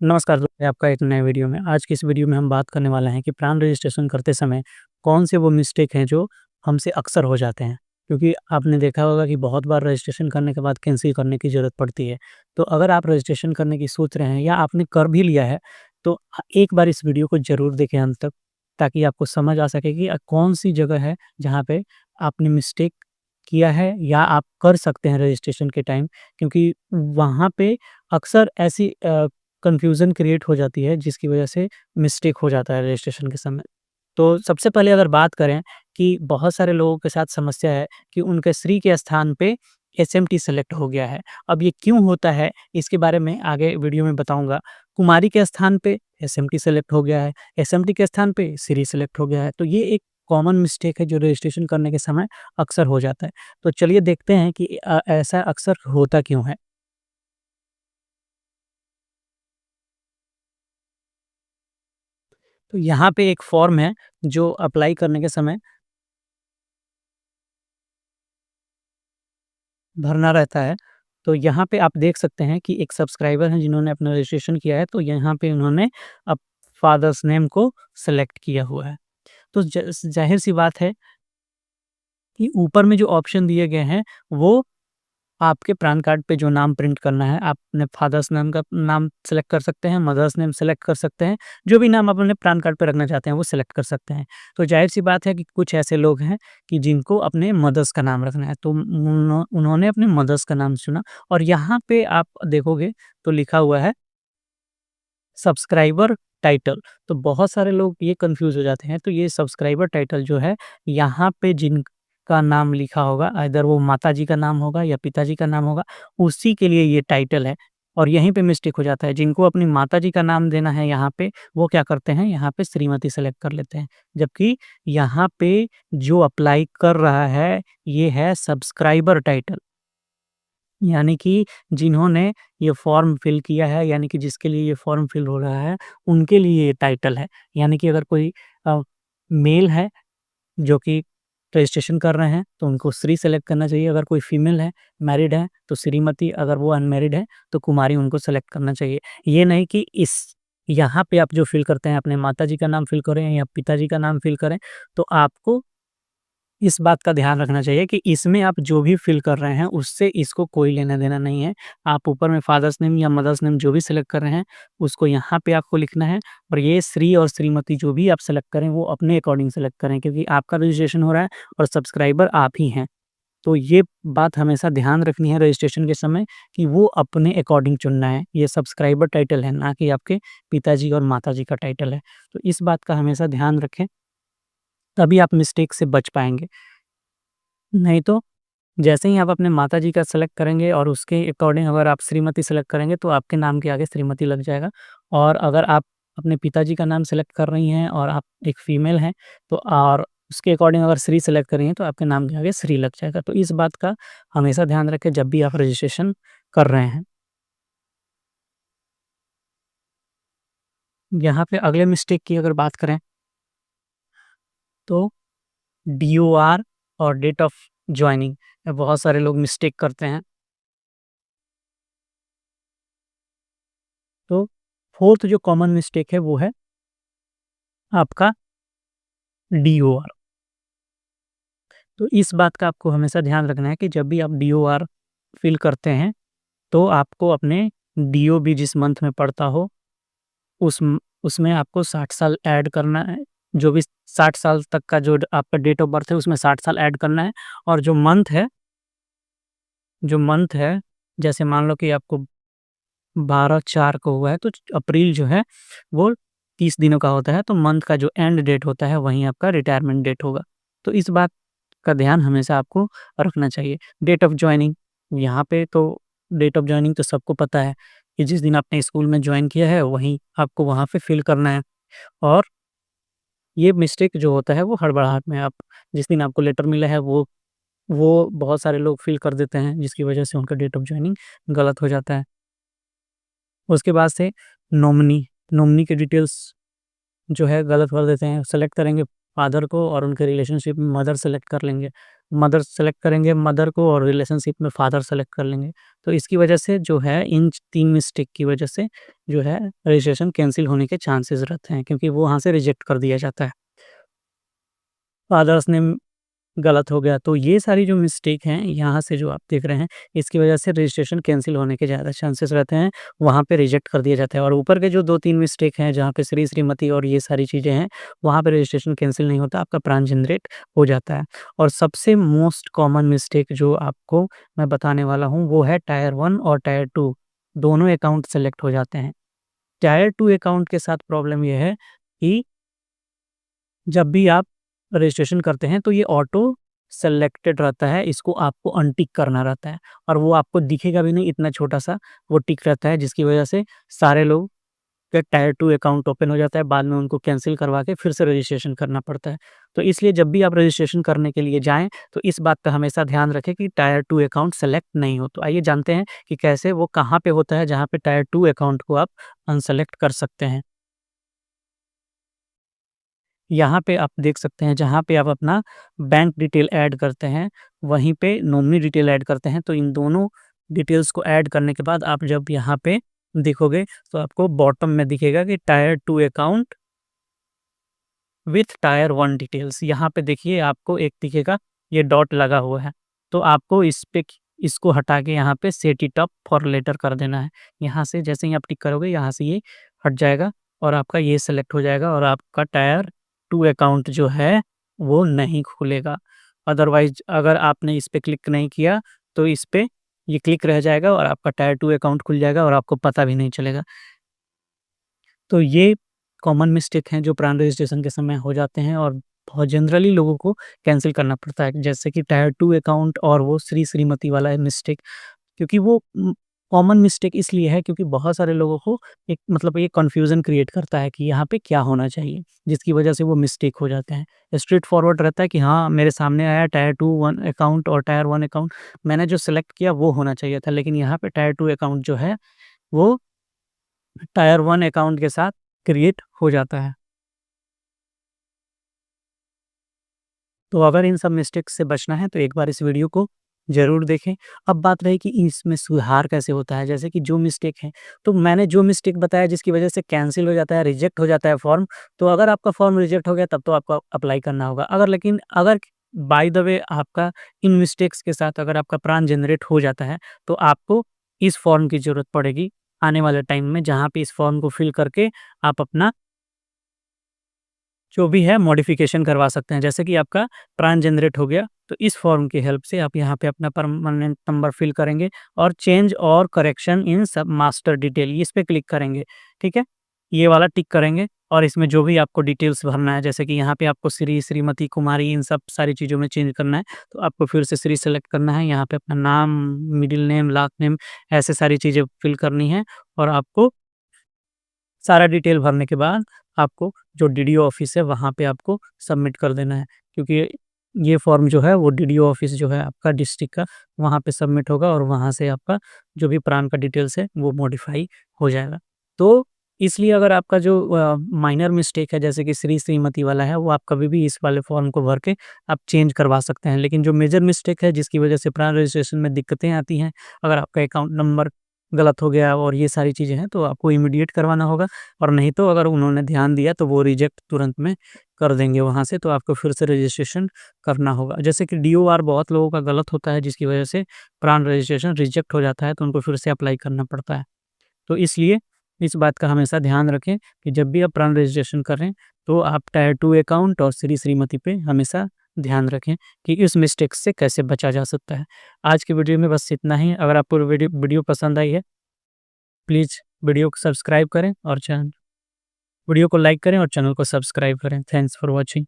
नमस्कार दोस्तों, आपका एक नए वीडियो में। आज की इस वीडियो में हम बात करने वाले हैं कि प्राण रजिस्ट्रेशन करते समय कौन से वो मिस्टेक हैं जो हमसे अक्सर हो जाते हैं। क्योंकि आपने देखा होगा कि बहुत बार रजिस्ट्रेशन करने के बाद कैंसिल करने की ज़रूरत पड़ती है। तो अगर आप रजिस्ट्रेशन करने की सोच रहे हैं या आपने कर भी लिया है, तो एक बार इस वीडियो को ज़रूर देखें अंत तक, ताकि आपको समझ आ सके कि कौन-सी जगह है जहाँ पे आपने मिस्टेक किया है या आप कर सकते हैं रजिस्ट्रेशन के टाइम। क्योंकि वहाँ पे अक्सर ऐसी कन्फ्यूज़न क्रिएट हो जाती है जिसकी वजह से मिस्टेक हो जाता है रजिस्ट्रेशन के समय। तो सबसे पहले अगर बात करें कि बहुत सारे लोगों के साथ समस्या है कि उनके श्री के स्थान पे एसएमटी सेलेक्ट हो गया है। अब ये क्यों होता है इसके बारे में आगे वीडियो में बताऊँगा। कुमारी के स्थान पे एसएमटी सेलेक्ट हो गया है, एसएमटी के स्थान पे श्री सेलेक्ट हो गया है। तो ये एक कॉमन मिस्टेक है जो रजिस्ट्रेशन करने के समय अक्सर हो जाता है। तो चलिए देखते हैं कि ऐसा अक्सर होता क्यों है? तो यहाँ पे एक फॉर्म है जो अप्लाई करने के समय भरना रहता है। तो यहाँ पे आप देख सकते हैं कि एक सब्सक्राइबर हैं जिन्होंने अपना रजिस्ट्रेशन किया है, तो यहाँ पे उन्होंने अब फादर्स नेम को सेलेक्ट किया हुआ है। तो ज़ाहिर-सी बात है कि ऊपर में जो ऑप्शन दिए गए हैं, वो आपके पैन कार्ड पे जो नाम प्रिंट करना है, आप अपने फादर्स नेम का नाम सेलेक्ट कर सकते हैं, मदर्स नेम सेलेक्ट कर सकते हैं, जो भी नाम आप अपने पैन कार्ड पे रखना चाहते हैं, वो सेलेक्ट कर सकते हैं। तो ज़ाहिर-सी बात है कि कुछ ऐसे लोग हैं कि जिनको अपने मदर्स का नाम रखना है, तो उन्होंने अपने मदर्स का नाम चुना और यहाँ पे आप देखोगे तो लिखा हुआ है सब्सक्राइबर टाइटल। तो बहुत सारे लोग ये कन्फ्यूज़ हो जाते हैं, तो ये सब्सक्राइबर टाइटल जो है, यहाँ पे जिनका नाम लिखा होगा, आइदर वो माताजी का नाम होगा या पिताजी का नाम होगा, उसी के लिए ये टाइटल है। और यहीं पे मिस्टेक हो जाता है, जिनको अपनी माताजी का नाम देना है यहाँ पे, वो क्या करते हैं, यहाँ पे श्रीमती सेलेक्ट कर लेते हैं। जबकि यहाँ पे जो अप्लाई कर रहा है, ये है सब्सक्राइबर टाइटल। यानी कि जिन्होंने ये फॉर्म फिल किया है, यानी कि जिसके लिए ये फॉर्म फिल हो रहा है, उनके लिए ये टाइटल है। यानी कि अगर कोई मेल है जो कि रजिस्ट्रेशन कर रहे हैं, तो उनको श्री सेलेक्ट करना चाहिए। अगर कोई फीमेल है, मैरिड है, तो श्रीमती, अगर वो अनमैरिड है, तो कुमारी उनको सेलेक्ट करना चाहिए। ये नहीं कि इस यहाँ पे आप जो फिल करते हैं, अपने माताजी का नाम फिल करें या पिताजी का नाम फिल करें, तो आपको इस बात का ध्यान रखना चाहिए कि इसमें आप जो भी फ़िल कर रहे हैं, उससे इसको कोई लेना-देना नहीं है। आप ऊपर में फादर्स नेम या मदर्स नेम जो भी सेलेक्ट कर रहे हैं, उसको यहाँ पे आपको लिखना है और ये श्री और श्रीमती जो भी आप सेलेक्ट करें, वो अपने अकॉर्डिंग सेलेक्ट करें, क्योंकि आपका रजिस्ट्रेशन हो रहा है और सब्सक्राइबर आप ही हैं। तो ये बात हमेशा ध्यान रखनी है रजिस्ट्रेशन के समय कि वो अपने अकॉर्डिंग चुनना है। ये सब्सक्राइबर टाइटल है, ना कि आपके पिताजी और माताजी का टाइटल है। तो इस बात का हमेशा ध्यान रखें, तभी आप मिस्टेक से बच पाएँगे। नहीं तो जैसे ही आप अपने माताजी का सेलेक्ट करेंगे और उसके अकॉर्डिंग अगर आप श्रीमती सेलेक्ट करेंगे, तो आपके नाम के आगे श्रीमती लग जाएगा। और अगर आप अपने पिताजी का नाम सेलेक्ट कर रही हैं और आप एक फीमेल हैं, तो और उसके अकॉर्डिंग अगर श्री सेलेक्ट कर रही हैं, तो आपके नाम के आगे श्री लग जाएगा। तो इस बात का हमेशा ध्यान रखें जब भी आप रजिस्ट्रेशन कर रहे हैं। यहाँ पे अगले मिस्टेक की अगर बात करें, तो डीओआर और डेट ऑफ जॉइनिंग, बहुत सारे लोग मिस्टेक करते हैं। तो 4th जो कॉमन मिस्टेक है, वो है आपका डीओआर। तो इस बात का आपको हमेशा ध्यान रखना है कि जब भी आप डीओआर फिल करते हैं, तो आपको अपने डीओ भी जिस मंथ में पड़ता हो, उसमें आपको 60 साल ऐड करना है। जो भी 60 साल तक का जो आपका डेट ऑफ बर्थ है, उसमें 60 साल ऐड करना है। और जो मंथ है, जैसे मान लो कि आपको 12/4 को हुआ है, तो अप्रैल जो है वो 30 दिनों का होता है, तो मंथ का जो एंड डेट होता है, वहीं आपका रिटायरमेंट डेट होगा। तो इस बात का ध्यान हमेशा आपको रखना चाहिए। डेट ऑफ जॉइनिंग, यहाँ पे तो डेट ऑफ जॉइनिंग तो सबको पता है कि जिस दिन आपने स्कूल में जॉइन किया है, वहीं आपको वहाँ पे फिल करना है। और ये मिस्टेक जो होता है, वो हड़बड़ाहट में आप जिस दिन आपको लेटर मिला है, वो बहुत सारे लोग फिल कर देते हैं, जिसकी वजह से उनका डेट ऑफ जॉइनिंग गलत हो जाता है। उसके बाद से नॉमिनी, नॉमिनी की डिटेल्स जो है गलत भर देते हैं, सेलेक्ट करेंगे फादर को और उनके रिलेशनशिप में मदर सेलेक्ट कर लेंगे, मदर सेलेक्ट करेंगे मदर को और रिलेशनशिप में फादर सेलेक्ट कर लेंगे। तो इसकी वजह से जो है इन 3 मिस्टेक की वजह से जो है रजिस्ट्रेशन कैंसल होने के चांसेस रहते हैं, क्योंकि वो वहाँ से रिजेक्ट कर दिया जाता है। फादर्स नेम गलत हो गया, तो ये सारी जो मिस्टेक हैं, यहाँ से जो आप देख रहे हैं, इसकी वजह से रजिस्ट्रेशन कैंसल होने के ज़्यादा चांसेस रहते हैं, वहाँ पे रिजेक्ट कर दिया जाता है। और ऊपर के जो 2-3 मिस्टेक हैं, जहाँ पे श्री, श्रीमती और ये सारी चीज़ें हैं, वहाँ पे रजिस्ट्रेशन कैंसल नहीं होता, आपका प्रान जनरेट हो जाता है। और सबसे मोस्ट कॉमन मिस्टेक जो आपको मैं बताने वाला हूँ, वो है टायर 1 और टायर 2 दोनों अकाउंट सेलेक्ट हो जाते हैं। टायर 2 अकाउंट के साथ प्रॉब्लम ये है कि जब भी आप रजिस्ट्रेशन करते हैं तो ये ऑटो सेलेक्टेड रहता है, इसको आपको अनटिक करना रहता है और वो आपको दिखेगा भी नहीं, इतना छोटा-सा वो टिक रहता है, जिसकी वजह से सारे लोग का टायर 2 अकाउंट ओपन हो जाता है, बाद में उनको कैंसल करवा के फिर से रजिस्ट्रेशन करना पड़ता है। तो इसलिए जब भी आप रजिस्ट्रेशन करने के लिए जाएँ, तो इस बात का हमेशा ध्यान रखें कि टायर 2 अकाउंट सेलेक्ट नहीं हो। तो आइए जानते हैं कि कैसे वो कहाँ पे होता है, जहाँ पे टायर 2 अकाउंट को आप अनसेलेक्ट कर सकते हैं। यहाँ पे आप देख सकते हैं, जहाँ पे आप अपना बैंक डिटेल ऐड करते हैं, वहीं पे नॉमिनी डिटेल ऐड करते हैं। तो इन दोनों डिटेल्स को ऐड करने के बाद आप जब यहाँ पे देखोगे, तो आपको बॉटम में दिखेगा कि tyre 2 account with tyre 1 details. यहाँ पे देखिए आपको एक दिखेगा, ये डॉट लगा हुआ है। तो आपको इस पे इसको हटा के यहाँ पे set it up for later कर देना है। यहाँ से जैसे ही आप टिक करोगे, यहाँ से ये हट जाएगा और आपका ये सेलेक्ट हो जाएगा और आपका टायर 2 अकाउंट जो है वो नहीं खुलेगा। अदरवाइज़ अगर आपने इस पे क्लिक नहीं किया, तो इस पे ये क्लिक रह जाएगा और आपका टायर 2 अकाउंट खुल जाएगा और आपको पता भी नहीं चलेगा। तो ये कॉमन मिस्टेक हैं जो प्राण रजिस्ट्रेशन के समय हो जाते हैं और बहुत जनरली लोगों को कैंसल करना पड़ता है। जैसे कि टायर 2 अकाउंट और वो श्री-श्रीमती वाला मिस्टेक, क्योंकि वो कॉमन मिस्टेक इसलिए है क्योंकि बहुत सारे लोगों को एक मतलब ये कन्फ्यूज़न क्रिएट करता है कि यहाँ पे क्या होना चाहिए, जिसकी वजह से वो मिस्टेक हो जाते हैं। स्ट्रेट फॉरवर्ड रहता है कि हाँ, मेरे सामने आया टायर 2 1 अकाउंट और टायर 1 अकाउंट, मैंने जो सेलेक्ट किया वो होना चाहिए था, लेकिन यहाँ पे टायर 2 अकाउंट जो है वो टायर 1 अकाउंट के साथ क्रिएट हो जाता है। तो अगर इन सब मिस्टेक से बचना है तो एक बार इस वीडियो को ज़रूर देखें। अब बात रही कि इसमें सुधार कैसे होता है, जैसे कि जो मिस्टेक है, तो मैंने जो मिस्टेक बताया जिसकी वजह से कैंसल हो जाता है, रिजेक्ट हो जाता है फॉर्म, तो अगर आपका फॉर्म रिजेक्ट हो गया तब तो आपको अप्लाई करना होगा। अगर बाय द वे आपका इन मिस्टेक्स के साथ अगर आपका प्रान जनरेट हो जाता है, तो आपको इस फॉर्म की ज़रूरत पड़ेगी आने वाले टाइम में, जहाँ पे इस फॉर्म को फिल करके आप अपना जो भी है मॉडिफ़िकेशन करवा सकते हैं। जैसे कि आपका प्रान जनरेट हो गया, तो इस फॉर्म की हेल्प से आप यहाँ पे अपना परमानेंट नंबर फ़िल करेंगे और चेंज और करेक्शन इन सब मास्टर डिटेल इस पे क्लिक करेंगे, ठीक है? ये वाला टिक करेंगे और इसमें जो भी आपको डिटेल्स भरना है, जैसे कि यहाँ पे आपको श्री, श्रीमती, कुमारी इन सब सारी चीज़ों में चेंज करना है, तो आपको फिर से श्री सेलेक्ट करना है। यहाँ पे अपना नाम, मिडल नेम, लास्ट नेम ऐसे सारी चीज़ें फ़िल करनी है और आपको सारा डिटेल भरने के बाद आपको जो डीडीओ ऑफ़िस है वहाँ पे आपको सबमिट कर देना है, क्योंकि ये फॉर्म जो है वो डीडीओ ऑफ़िस जो है आपका डिस्ट्रिक्ट का, वहाँ पे सबमिट होगा और वहाँ से आपका जो भी प्रान का डिटेल्स है वो मॉडिफ़ाई हो जाएगा। तो इसलिए अगर आपका जो माइनर मिस्टेक है, जैसे कि श्री श्रीमती वाला है, वो आप कभी भी इस वाले फॉर्म को भर के आप चेंज करवा सकते हैं। लेकिन जो मेजर मिस्टेक है जिसकी वजह से प्रान रजिस्ट्रेशन में दिक्कतें आती हैं, अगर आपका अकाउंट नंबर गलत हो गया और ये सारी चीज़ें हैं, तो आपको इमीडिएट करवाना होगा, और नहीं तो अगर उन्होंने ध्यान दिया तो वो रिजेक्ट तुरंत में कर देंगे वहाँ से, तो आपको फिर से रजिस्ट्रेशन करना होगा। जैसे कि डीओआर बहुत लोगों का गलत होता है, जिसकी वजह से प्राण रजिस्ट्रेशन रिजेक्ट हो जाता है, तो उनको फिर से अप्लाई करना पड़ता है। तो इसलिए इस बात का हमेशा ध्यान रखें कि जब भी आप प्राण रजिस्ट्रेशन करें, तो आप टायर 2 अकाउंट और श्री श्रीमती पे हमेशा ध्यान रखें कि इस मिस्टेक से कैसे बचा जा सकता है। आज की वीडियो में बस इतना ही। अगर आपको वीडियो पसंद आई है, प्लीज़ वीडियो को सब्सक्राइब करें और वीडियो को लाइक करें और चैनल को सब्सक्राइब करें। Thanks for watching.